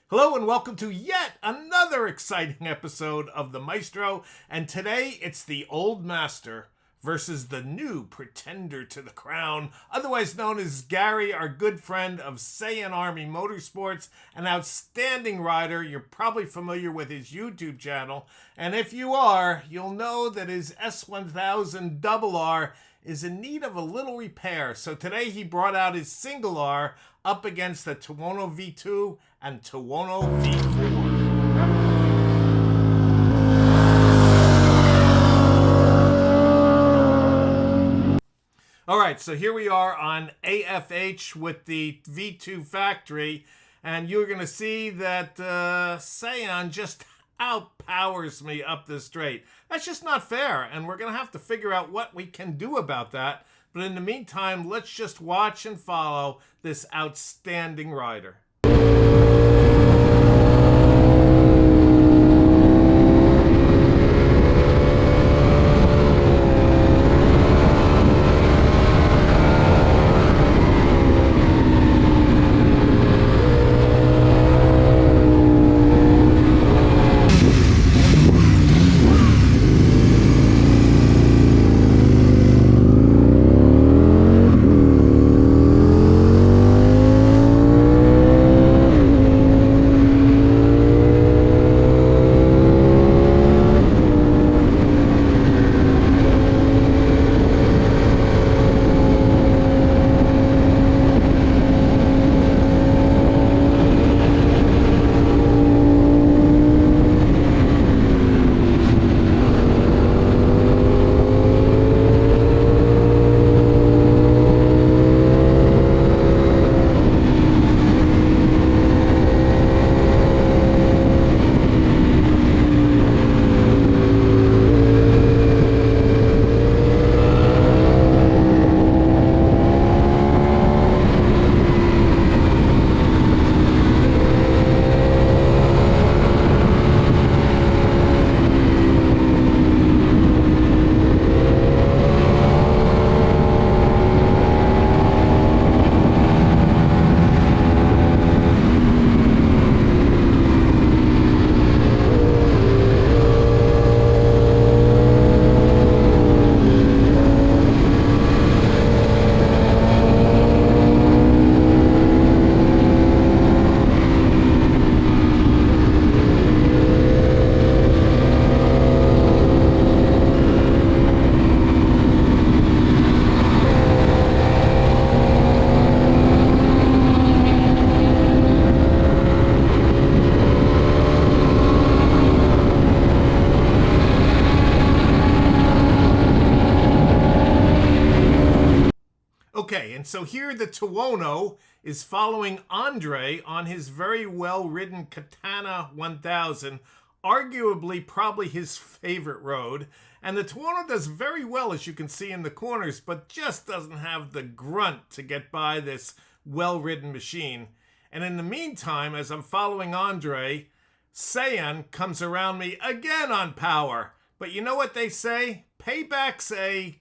Hello and welcome to yet another exciting episode of the Maestro, and today it's the old master versus the new pretender to the crown, otherwise known as Gary, our good friend of Saiyan Army Motorsports, an outstanding rider. You're probably familiar with his YouTube channel, and if you are, you'll know that his S1000R is in need of a little repair. So today he brought out his single R up against the Tuono V2 and Tuono V4. All right, so here we are on AFH with the V2 factory, and you're going to see that Saiyan just outpowers me up the straight. That's just not fair, and we're going to have to figure out what we can do about that. But in the meantime, let's just watch and follow this outstanding rider. Okay, and so here the Tuono is following Andre on his very well-ridden Katana 1000, arguably probably his favorite road. And the Tuono does very well, as you can see in the corners, but just doesn't have the grunt to get by this well-ridden machine. And in the meantime, as I'm following Andre, Saiyan comes around me again on power. But you know what they say? Payback's a...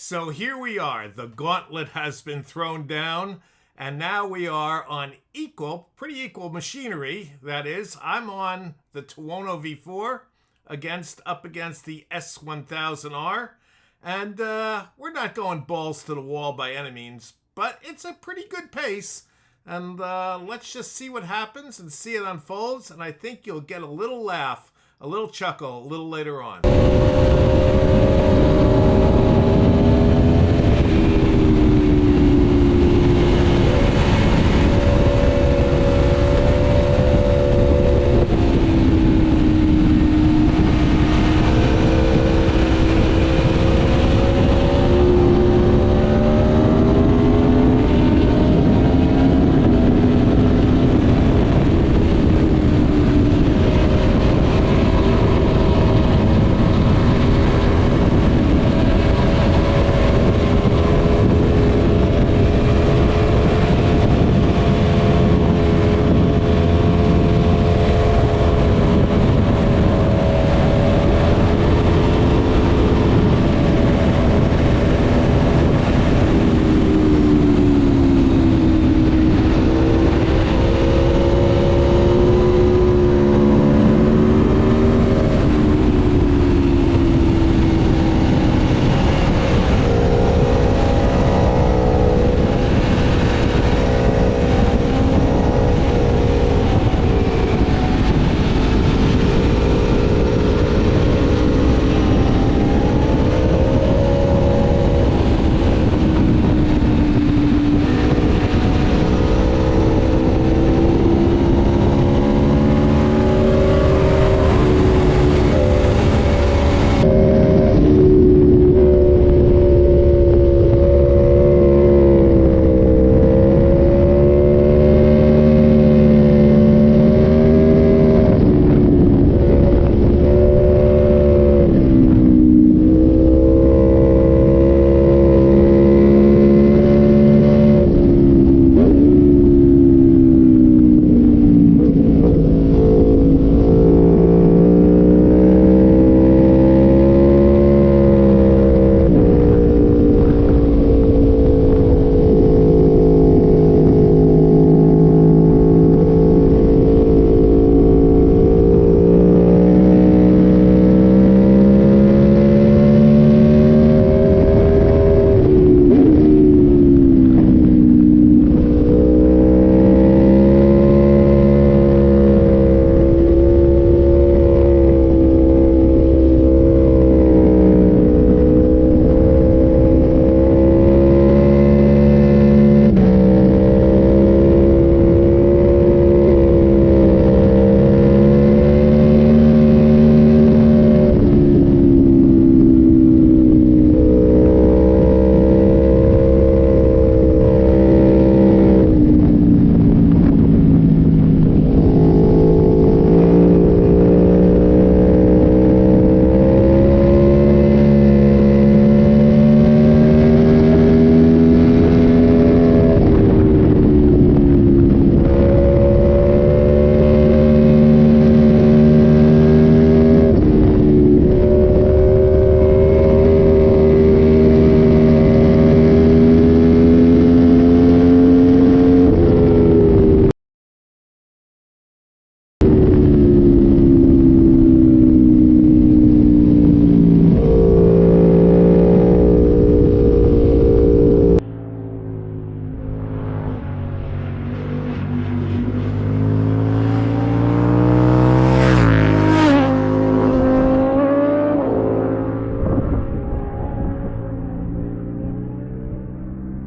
So here we are. The gauntlet has been thrown down, and now we are on pretty equal machinery. That is, I'm on the Tuono V4 up against the S1000R, and we're not going balls to the wall by any means, but it's a pretty good pace. And let's just see what happens and see it unfolds, and I think you'll get a little laugh, a little chuckle a little later on.